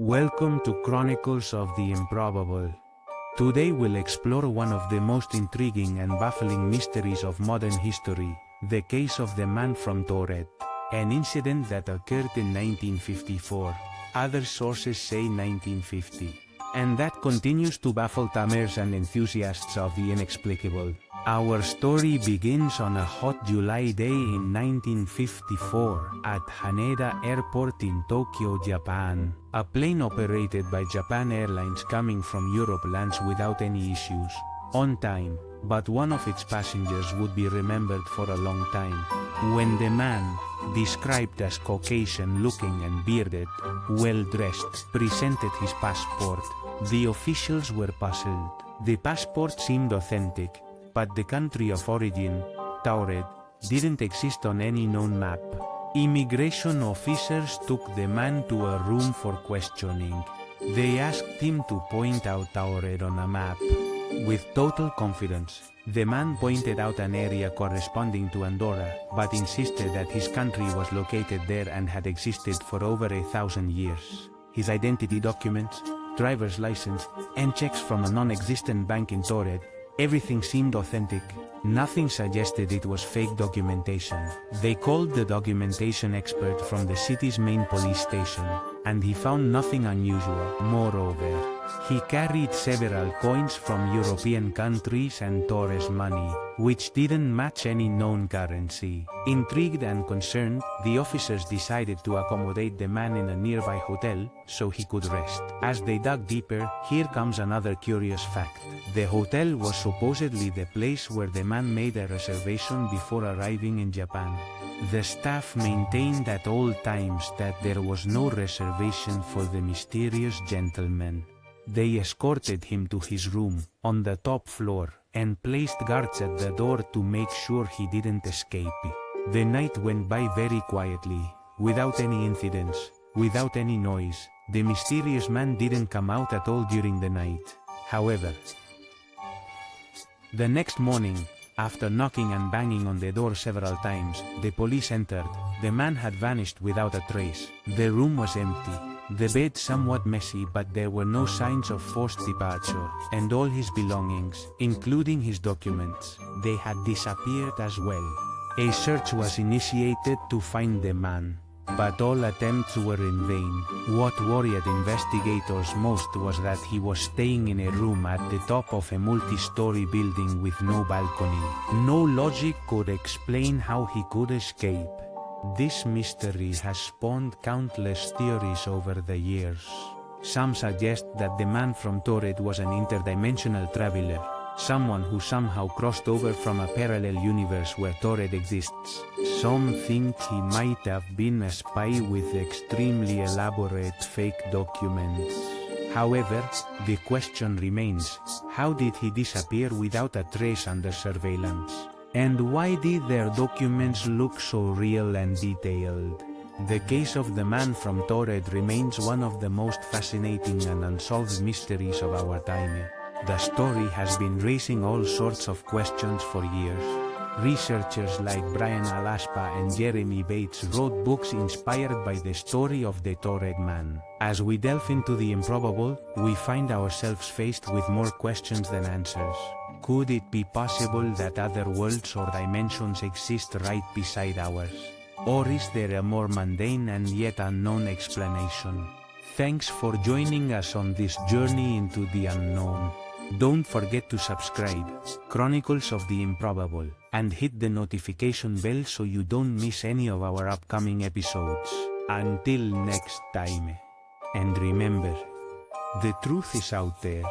Welcome to Chronicles of the Improbable. Today we'll explore one of the most intriguing and baffling mysteries of modern history, the case of the Man from Taured, an incident that occurred in 1954, other sources say 1950, and that continues to baffle tamers and enthusiasts of the inexplicable. Our story begins on a hot July day in 1954 at Haneda Airport in Tokyo, Japan. A plane operated by Japan Airlines coming from Europe lands without any issues, on time, but one of its passengers would be remembered for a long time. When the man, described as Caucasian-looking and bearded, well-dressed, presented his passport, the officials were puzzled. The passport seemed authentic, but the country of origin, Taured, didn't exist on any known map. Immigration officers took the man to a room for questioning. They asked him to point out Taured on a map. With total confidence, the man pointed out an area corresponding to Andorra, but insisted that his country was located there and had existed for over 1,000 years. His identity documents, driver's license, and checks from a non-existent bank in Taured, everything seemed authentic. Nothing suggested it was fake documentation. They called the documentation expert from the city's main police station, and he found nothing unusual. Moreover, he carried several coins from European countries and Torres money, which didn't match any known currency. Intrigued and concerned, the officers decided to accommodate the man in a nearby hotel, so he could rest. As they dug deeper, here comes another curious fact. The hotel was supposedly the place where the man made a reservation before arriving in Japan. The staff maintained at all times that there was no reservation for the mysterious gentleman. They escorted him to his room, on the top floor, and placed guards at the door to make sure he didn't escape. The night went by very quietly, without any incidents, without any noise. The mysterious man didn't come out at all during the night. However, the next morning, after knocking and banging on the door several times, the police entered. The man had vanished without a trace. The room was empty, the bed somewhat messy, but there were no signs of forced departure, and all his belongings, including his documents, they had disappeared as well. A search was initiated to find the man, but all attempts were in vain. What worried investigators most was that he was staying in a room at the top of a multi-story building with no balcony. No logic could explain how he could escape. This mystery has spawned countless theories over the years. Some suggest that the man from Taured was an interdimensional traveler, someone who somehow crossed over from a parallel universe where Taured exists. Some think he might have been a spy with extremely elaborate fake documents. However, the question remains, how did he disappear without a trace under surveillance? And why did their documents look so real and detailed? The case of the man from Taured remains one of the most fascinating and unsolved mysteries of our time. The story has been raising all sorts of questions for years. Researchers like Brian Alaspa and Jeremy Bates wrote books inspired by the story of the Taured man. As we delve into the improbable, we find ourselves faced with more questions than answers. Could it be possible that other worlds or dimensions exist right beside ours? Or is there a more mundane and yet unknown explanation? Thanks for joining us on this journey into the unknown. Don't forget to subscribe, Chronicles of the Improbable, and hit the notification bell so you don't miss any of our upcoming episodes. Until next time. And remember, the truth is out there.